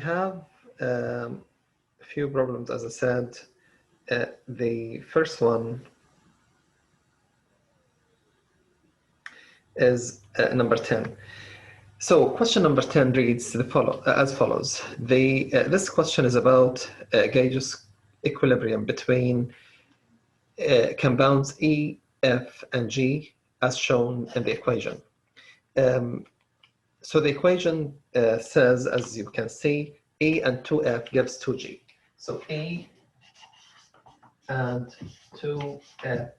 have a few problems, as I said. The first one is number 10. So question number 10 reads as follows. This question is about Gauge's equilibrium between compounds E, F, and G as shown in the equation. So the equation says, as you can see, E and 2F gives 2G. So E and 2F,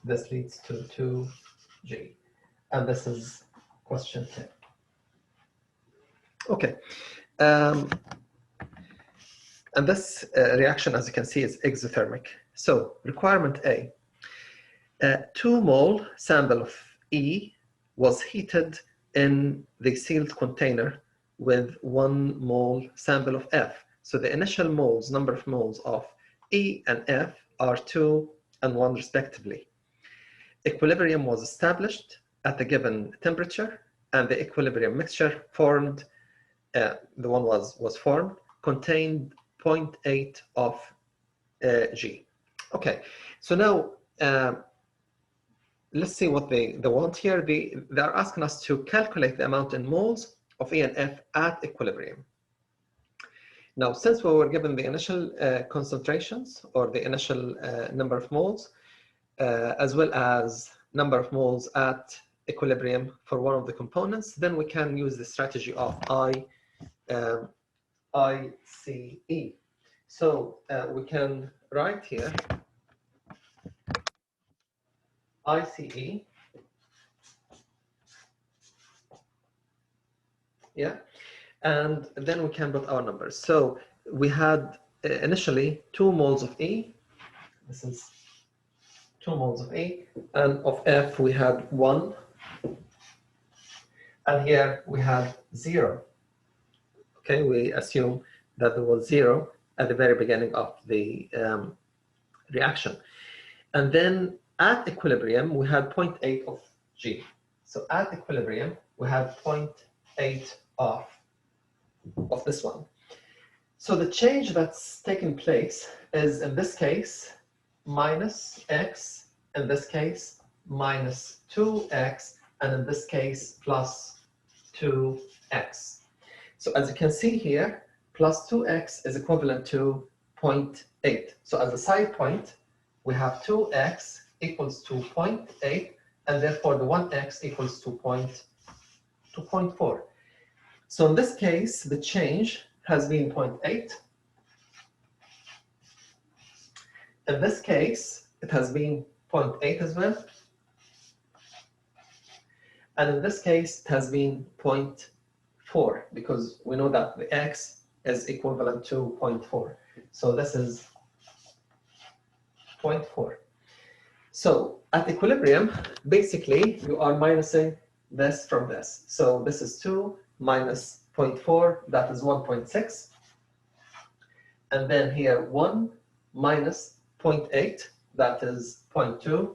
this leads to 2G. And this is question 10. Okay. And this reaction, as you can see, is exothermic. So requirement A, 2 mole sample of E was heated in the sealed container with 1 mole sample of F. So the initial moles, number of moles of E and F are 2 and 1 respectively. Equilibrium was established at a given temperature, and the equilibrium mixture formed, the one was formed, contained 0.8 of G. Okay, so now let's see what they want here. They're asking us to calculate the amount in moles of E and F at equilibrium. Now, since we were given the initial concentrations or the initial number of moles, as well as number of moles at equilibrium for one of the components, then we can use the strategy of ICE. So we can write here ICE, yeah, and then we can put our numbers. So we had initially 2 moles of E, this is 2 moles of E, and of F we had 1, and here we had 0. Okay, we assume that there was 0 at the very beginning of the reaction. And then at equilibrium, we had 0.8 of G. So at equilibrium, we had 0.8 of this one. So the change that's taken place is, in this case, minus X, in this case, minus 2X, and in this case, plus 2X. So as you can see here, plus 2X is equivalent to 0.8. So as a side point, we have 2X equals to 0.8, and therefore the 1X equals to 0.4. So in this case, the change has been 0.8. In this case, it has been 0.8 as well. And in this case, it has been 0.4, because we know that the X is equivalent to 0.4. So this is 0.4. So at equilibrium, basically, you are minusing this from this. So this is 2 minus 0.4, that is 1.6. And then here 1 minus 0.8, that is 0.2.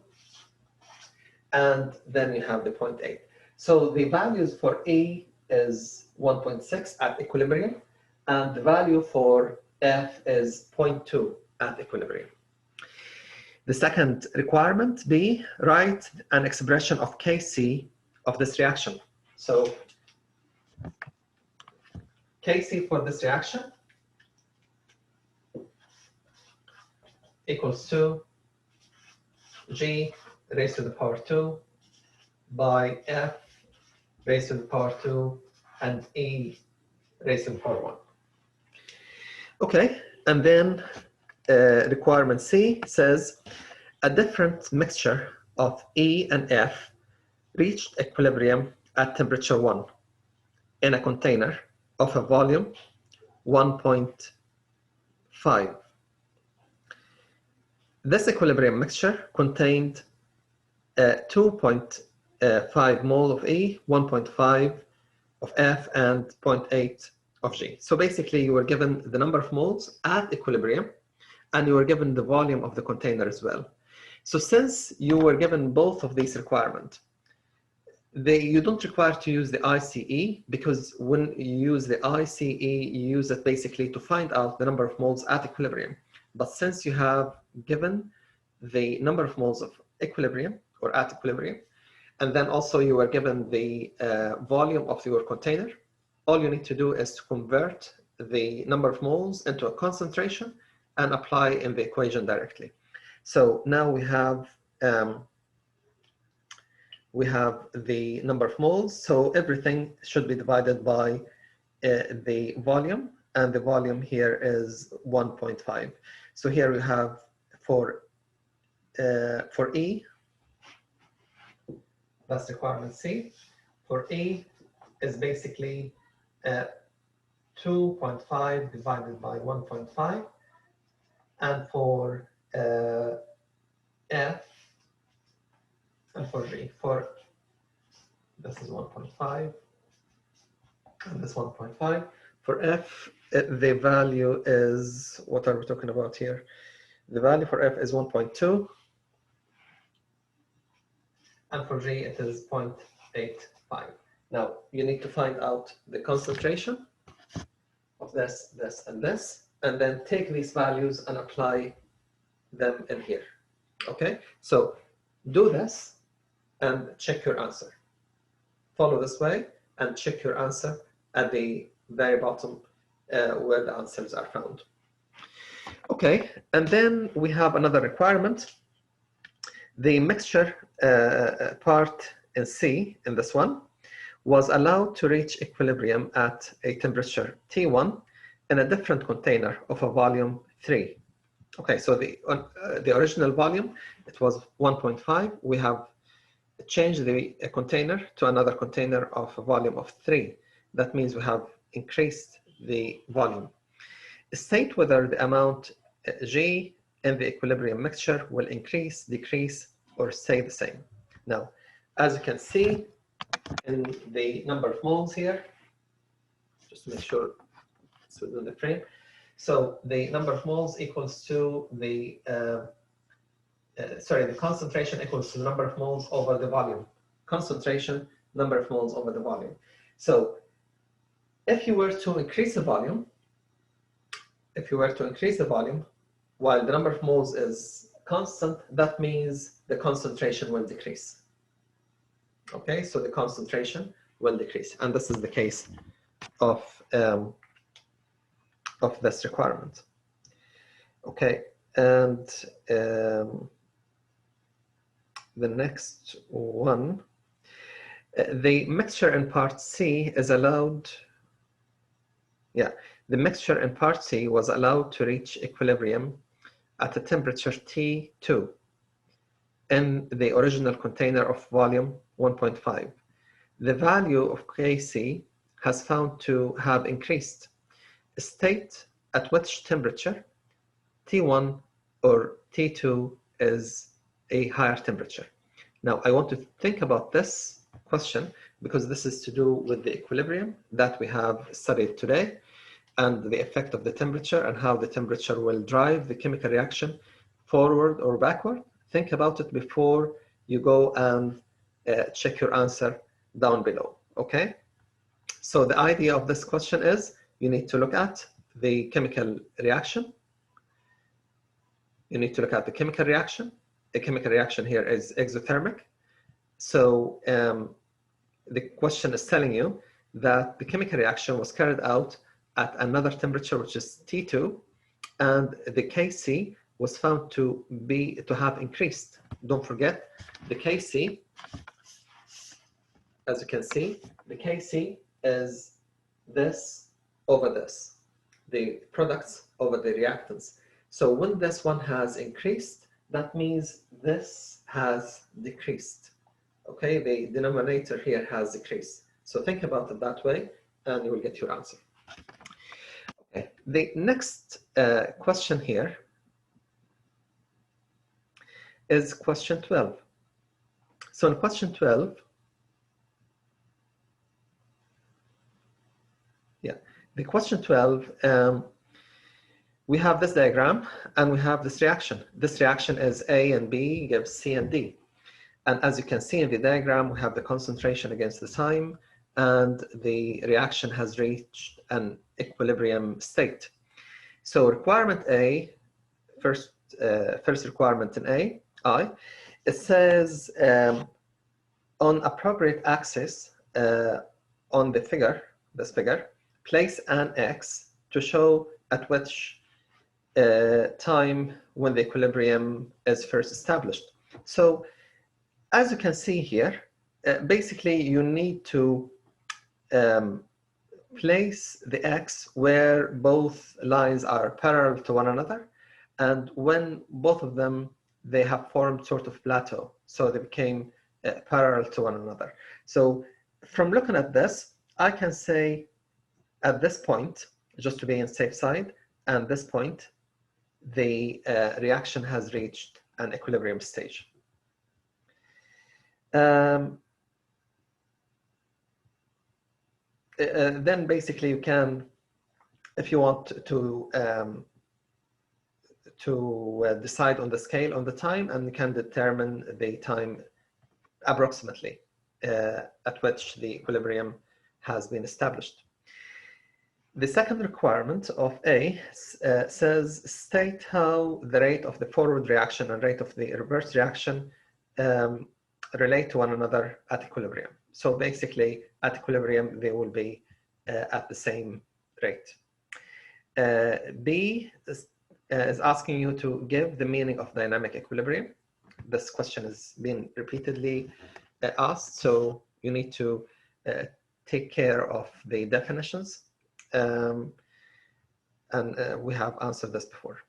And then you have the 0.8. So the values for E is 1.6 at equilibrium, and the value for F is 0.2 at equilibrium. The second requirement, B, write an expression of Kc of this reaction. So Kc for this reaction equals to G raised to the power 2 by F raised to the power 2 and E raised to the power 1. Okay, and then requirement C says a different mixture of E and F reached equilibrium at temperature 1 in a container of a volume 1.5. This equilibrium mixture contained 2.5 mole of E, 1.5 of F, and 0.8 of G. So basically, you were given the number of moles at equilibrium, and you were given the volume of the container as well. So since you were given both of these requirements, You don't require to use the ICE, because when you use the ICE, you use it basically to find out the number of moles at equilibrium. But since you have given the number of moles of equilibrium or at equilibrium, and then also you are given the volume of your container, all you need to do is to convert the number of moles into a concentration and apply in the equation directly. So now we have the number of moles, so everything should be divided by the volume, and the volume here is 1.5. So here we have for E, that's requirement C. For E is basically 2.5 divided by 1.5, and for F, and for G, for this is 1.5, and this 1.5. For F, the value is, what are we talking about here? The value for F is 1.2, and for G it is 0.85. Now you need to find out the concentration of this, this, and this, and then take these values and apply them in here. Okay, so do this and check your answer. Follow this way and check your answer at the very bottom where the answers are found. Okay, and then we have another requirement. The mixture part in C, in this one, was allowed to reach equilibrium at a temperature T1 in a different container of a volume 3. Okay, so the original volume, it was 1.5. We have changed the container to another container of a volume of 3. That means we have increased the volume. State whether the amount G in the equilibrium mixture will increase, decrease, or stay the same. Now, as you can see in the number of moles here, just to make sure it's within the frame. So the number of moles equals to the, the concentration equals to the number of moles over the volume. Concentration, number of moles over the volume. So if you were to increase the volume, while the number of moles is constant, that means the concentration will decrease. Okay, so the concentration will decrease, and this is the case of this requirement. Okay, and the next one, the mixture in part C is allowed. Yeah, the mixture in part C was allowed to reach equilibrium at a temperature T2 in the original container of volume 1.5. The value of Kc has found to have increased. State at which temperature T1 or T2 is a higher temperature. Now I want to think about this question because this is to do with the equilibrium that we have studied today and the effect of the temperature and how the temperature will drive the chemical reaction forward or backward. Think about it before you go and check your answer down below, okay? So the idea of this question is you need to look at the chemical reaction. You need to look at the chemical reaction. The chemical reaction here is exothermic. So the question is telling you that the chemical reaction was carried out at another temperature, which is T2, and the Kc was found to have increased. Don't forget the Kc, as you can see, the Kc is this over this, the products over the reactants. So when this one has increased, that means this has decreased. Okay, the denominator here has decreased. So think about it that way and you will get your answer. Okay, the next question here is question 12. So in question 12, the question 12, we have this diagram and we have this reaction. This reaction is A and B gives C and D. And as you can see in the diagram, we have the concentration against the time, and the reaction has reached an equilibrium state. So requirement A, first requirement in A, I, it says on appropriate axis on the figure, this figure, place an X to show at which time when the equilibrium is first established. So as you can see here, basically you need to place the X where both lines are parallel to one another, and when both of them, they have formed sort of plateau, so they became parallel to one another. So from looking at this, I can say at this point, just to be on safe side, and this point, the reaction has reached an equilibrium stage. Then basically you can, if you want to decide on the scale on the time, and you can determine the time approximately at which the equilibrium has been established. The second requirement of A says state how the rate of the forward reaction and rate of the reverse reaction relate to one another at equilibrium. So basically at equilibrium they will be at the same rate. B is asking you to give the meaning of dynamic equilibrium. This question has been repeatedly asked, so you need to take care of the definitions. And we have answered this before.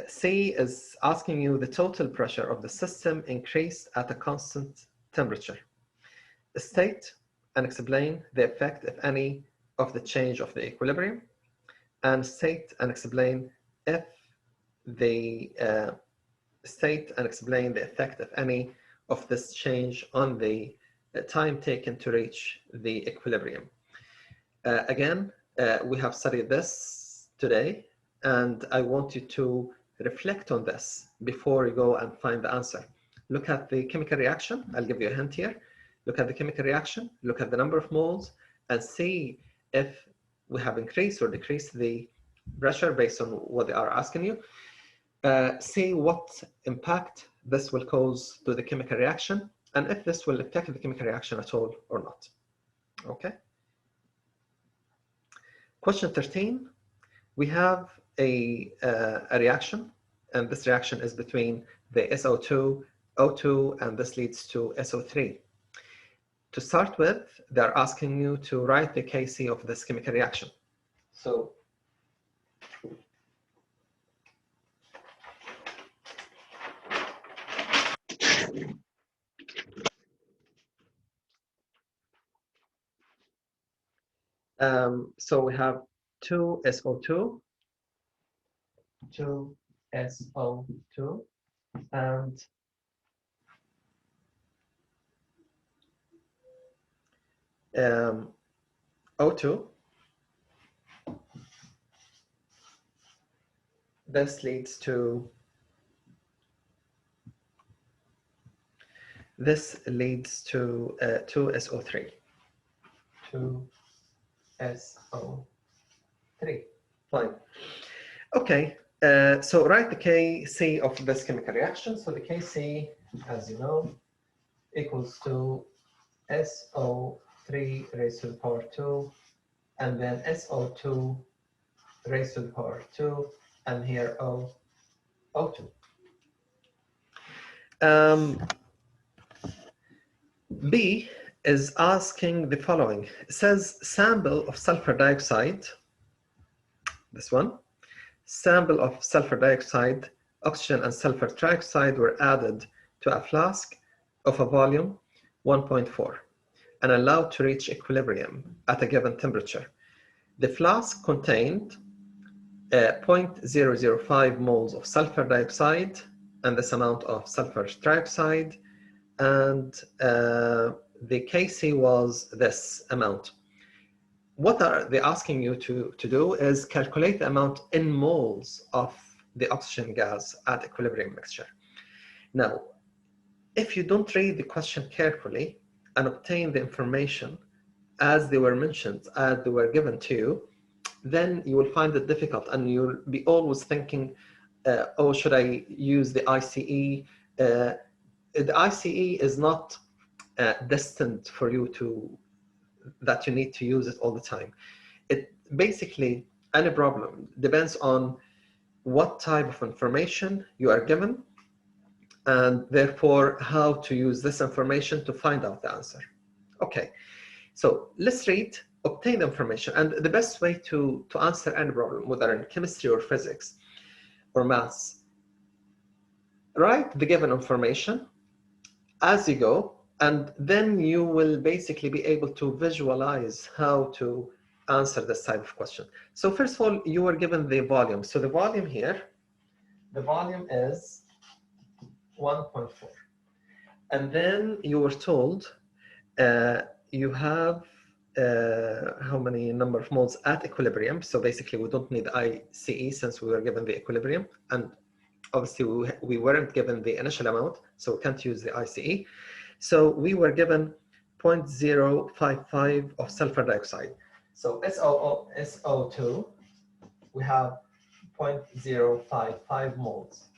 C is asking you the total pressure of the system increased at a constant temperature. State and explain the effect, if any, of the change of the equilibrium, and state and explain if the state and explain the effect, if any, of this change on the time taken to reach the equilibrium. Again, we have studied this today, and I want you to reflect on this before you go and find the answer. Look at the chemical reaction. I'll give you a hint here. Look at the chemical reaction, look at the number of moles, and see if we have increased or decreased the pressure based on what they are asking you. See what impact this will cause to the chemical reaction, and if this will affect the chemical reaction at all or not. Okay. Question 13, we have a reaction, and this reaction is between the SO2, O2, and this leads to SO3. To start with, they're asking you to write the Kc of this chemical reaction. So we have 2SO2, 2SO2, and O2. This leads to 2SO3. 2SO3. Fine. Okay. So write the Kc of this chemical reaction. So the Kc, as you know, equals to SO3 raised to the power 2, and then SO2 raised to the power 2, and here O2. B is asking the following. It says sample of sulfur dioxide, this one, sample of sulfur dioxide, oxygen and sulfur trioxide were added to a flask of a volume 1.4 and allowed to reach equilibrium at a given temperature. The flask contained 0.005 moles of sulfur dioxide and this amount of sulfur trioxide, and the Kc was this amount. What are they asking you to do is calculate the amount in moles of the oxygen gas at equilibrium mixture. Now, if you don't read the question carefully and obtain the information as they were mentioned, as they were given to you, then you will find it difficult and you'll be always thinking, oh, should I use the ICE? The ICE is not destined for you that you need to use it all the time. It basically, any problem depends on what type of information you are given and therefore how to use this information to find out the answer. Okay, so let's read, obtain the information. And the best way to answer any problem, whether in chemistry or physics or maths, write the given information as you go, and then you will basically be able to visualize how to answer this type of question. So first of all, you are given the volume. So the volume here, the volume is 1.4. And then you were told you have how many number of moles at equilibrium. So basically we don't need ICE since we were given the equilibrium. And obviously we weren't given the initial amount, so we can't use the ICE. So we were given 0.055 of sulfur dioxide. So SO2, we have 0.055 moles.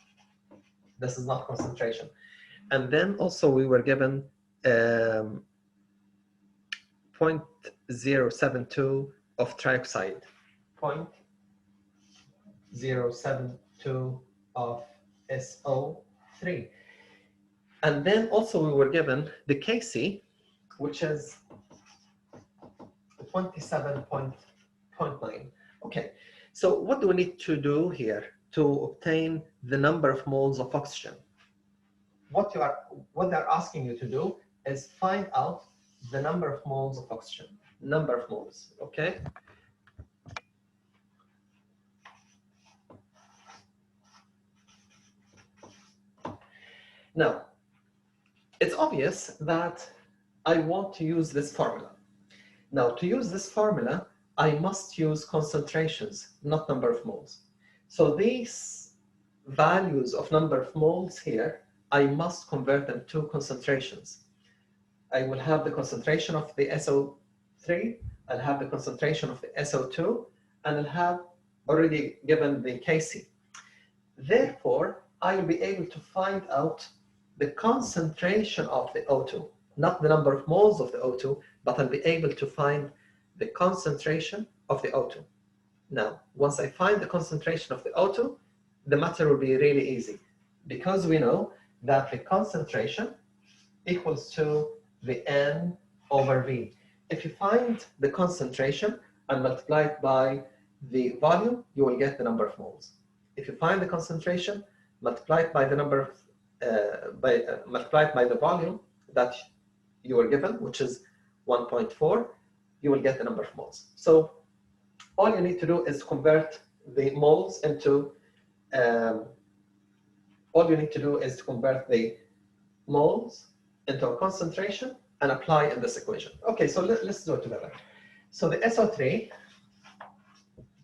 This is not concentration. And then also we were given 0.072 of trioxide, 0.072 of SO3. And then also we were given the Kc, which is 27.9. Okay, so what do we need to do here to obtain the number of moles of oxygen? What they're asking you to do is find out the number of moles of oxygen, number of moles, okay? Now, it's obvious that I want to use this formula. Now, to use this formula, I must use concentrations, not number of moles. So these values of number of moles here, I must convert them to concentrations. I will have the concentration of the SO3, I'll have the concentration of the SO2, and I'll have already given the Kc. Therefore, I will be able to find out the concentration of the O2, not the number of moles of the O2, but I'll be able to find the concentration of the O2. Now, once I find the concentration of the O2, the matter will be really easy because we know that the concentration equals to the N over V. If you find the concentration and multiply it by the volume, you will get the number of moles. If you find the concentration, multiply it by the number of multiply it by the volume that you were given, which is 1.4, you will get the number of moles. So all you need to do is convert the moles into, all you need to do is to convert the moles into a concentration and apply in this equation. Okay, so let's do it together. So the SO3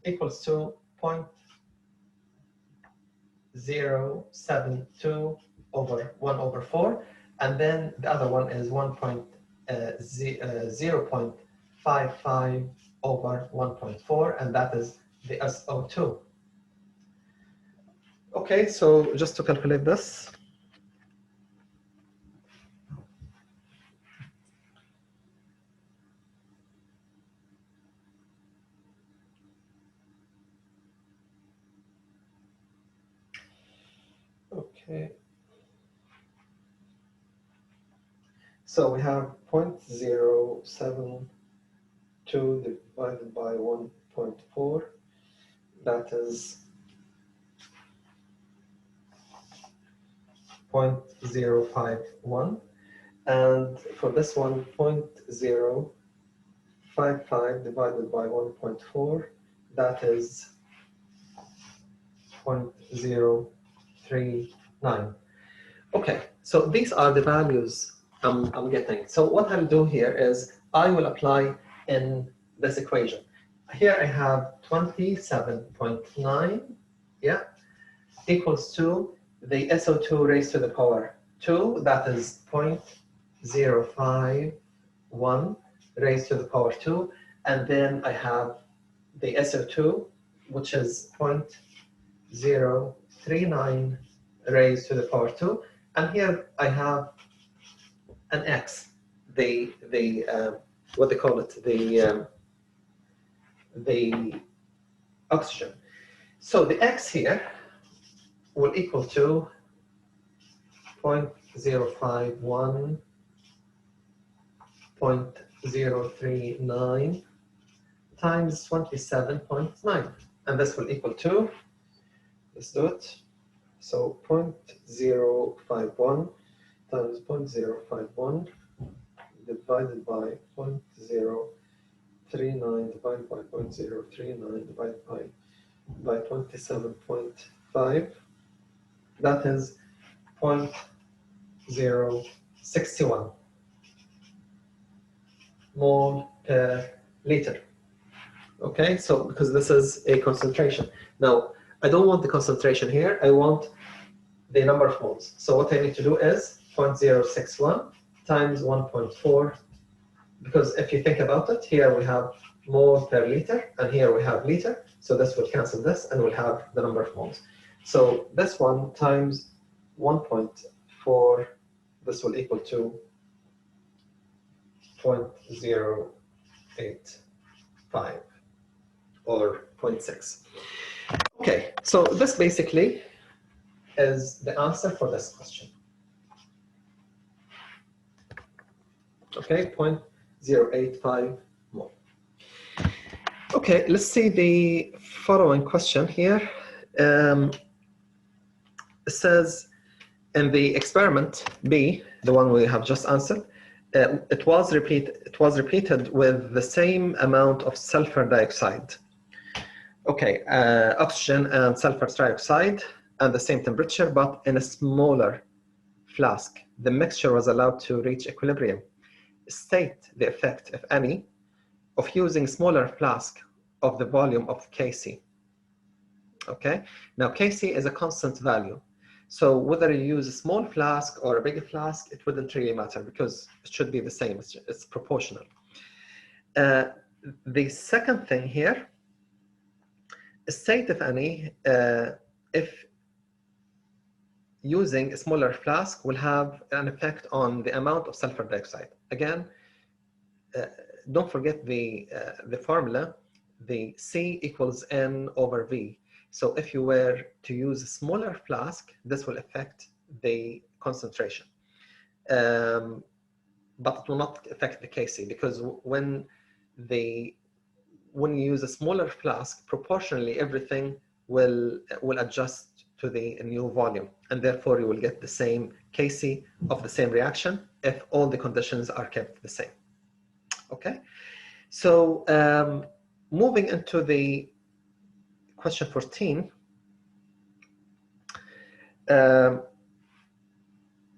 equals to 0.072 over 1 over 4, and then the other one is 0.55 over 1.4, and that is the SO2. Okay, so just to calculate this, okay. So we have 0.072 divided by 1.4, that is 0.051, and for this one, 0.055 divided by 1.4, that is 0.039. Okay, so these are the values I'm getting. So what I'll do here is I will apply in this equation. Here I have 27.9, yeah, equals to the SO2 raised to the power 2, that is 0.051 raised to the power 2, and then I have the SO2, which is 0.039 raised to the power 2, and here I have an X, what they call it, the oxygen. So the X here will equal to 0.051, 0.039 times 27.9, and this will equal to, let's do it, so 0.051 times 0.051 divided by 0.039 divided by 0.039 divided by 27.5, that is 0.061 mole per liter. Okay, so because this is a concentration. Now, I don't want the concentration here, I want the number of moles. So what I need to do is 0.061 times 1.4, because if you think about it, here we have mole per liter, and here we have liter, so this will cancel this, and we'll have the number of moles. So this one times 1.4, this will equal to 0.085 or 0.6. Okay, so this basically is the answer for this question. Okay, 0.085 mole. Okay, let's see the following question here. It says, in the experiment B, the one we have just answered, it was repeated with the same amount of sulfur dioxide. Okay, oxygen and sulfur dioxide at the same temperature, but in a smaller flask. The mixture was allowed to reach equilibrium. State the effect, if any, of using smaller flask of the volume of Kc. Okay, now Kc is a constant value. So whether you use a small flask or a big flask, it wouldn't really matter because it should be the same, it's proportional. The second thing here, state, if any, if using a smaller flask will have an effect on the amount of sulfur dioxide. Again, don't forget the formula, the C equals N over V. So if you were to use a smaller flask, this will affect the concentration. But it will not affect the Kc, because when you use a smaller flask, proportionally everything will adjust to the new volume, and therefore you will get the same Kc of the same reaction if all the conditions are kept the same. Okay, so moving into the question 14,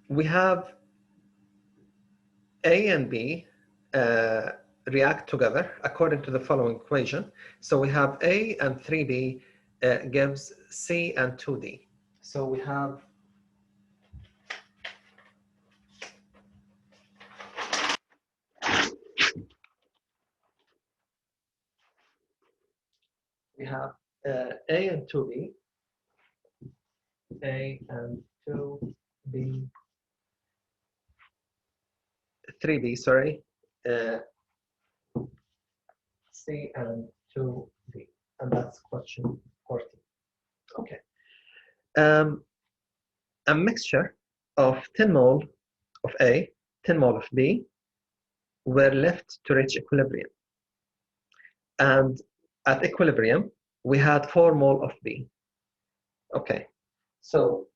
we have A and B react together according to the following equation. So we have A and 3B gives C and 2D. So we have A and 2B, A and 2B, 3B, sorry, C and 2D, and that's question 14. Okay. A mixture of 10 mole of A, 10 mole of B were left to reach equilibrium. And at equilibrium, we had 4 mole of B. Okay, so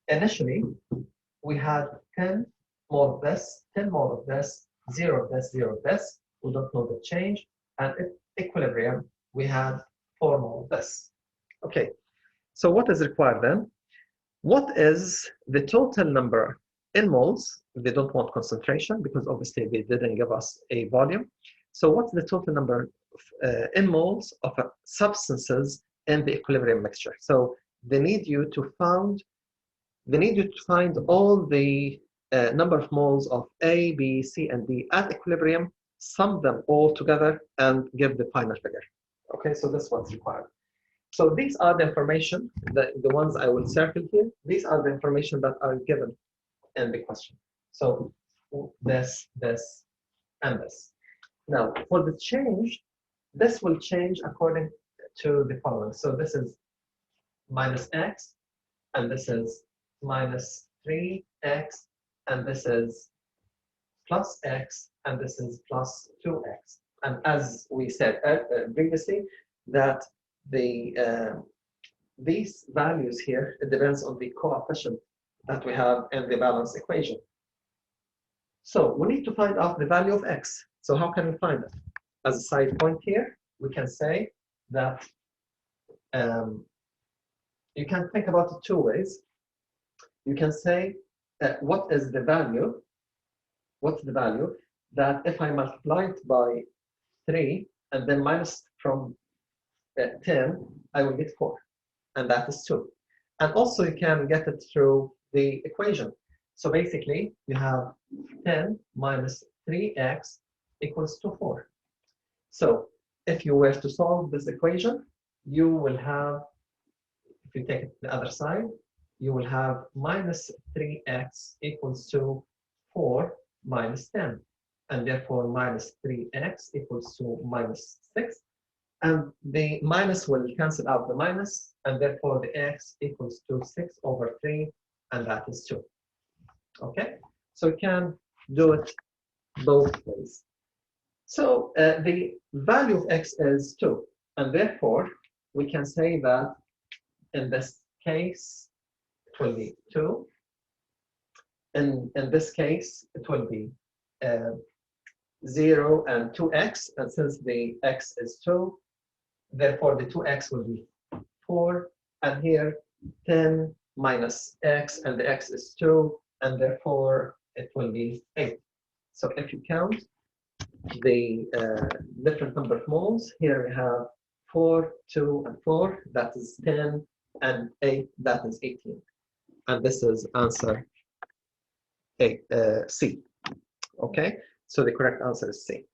initially, we had 10 mole of this, 10 mole of this, 0 of this, 0 of this. We don't know the change. And at equilibrium, we had 4 mole of this. Okay, so what is required then? What is the total number in moles? They don't want concentration because obviously they didn't give us a volume. So what's the total number of, in moles of substances in the equilibrium mixture? So they need you to find they need you to find all the number of moles of A, B, C, and D at equilibrium, sum them all together, and give the final figure. Okay, so that's what's required. So these are the information, the ones I will circle here. These are the information that are given in the question. So this, and this. Now, for the change, this will change according to the following. So this is minus x, and this is minus 3x, and this is plus x, and this is plus 2x. And as we said previously, that these values here, it depends on the coefficient that we have in the balance equation. So we need to find out the value of x. So how can we find it? As a side point here, we can say that you can think about it two ways. You can say what is the value? What's the value that if I multiply it by 3 and then minus from 10, I will get 4, and that is 2. And also you can get it through the equation. So basically you have 10 minus 3x equals to 4. So if you were to solve this equation, you will have, if you take it to the other side, you will have minus 3x equals to 4 minus 10. And therefore minus 3x equals to minus 6. And the minus will cancel out the minus, and therefore the x equals to 6 over 3, and that is 2. Okay, so you can do it both ways. So the value of x is 2, and therefore we can say that in this case it will be 2. In this case it will be 0 and 2x, and since the x is 2, therefore the 2x will be 4, and here 10 minus x, and the x is 2, and therefore it will be 8. So if you count the different number of moles, here we have 4, 2, and 4, that is 10, and 8, that is 18. And this is answer C. Okay, so the correct answer is C.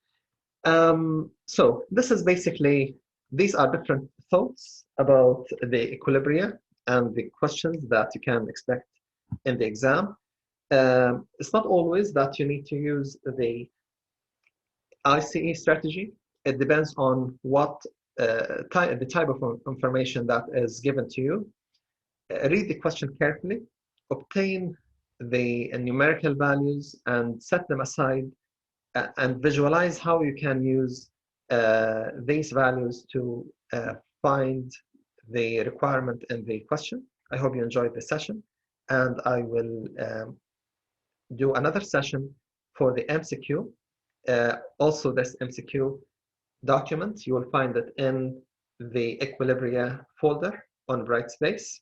So this is basically, these are different thoughts about the equilibria and the questions that you can expect in the exam. It's not always that you need to use the ICE strategy. It depends on what the type of information that is given to you. Read the question carefully, obtain the numerical values and set them aside, and visualize how you can use these values to find the requirement in the question. I hope you enjoyed the session, and I will do another session for the MCQ. Also, this MCQ document, you will find it in the Equilibria folder on Brightspace.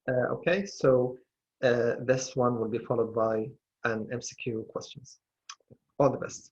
Okay, so this one will be followed by an MCQ questions. All the best.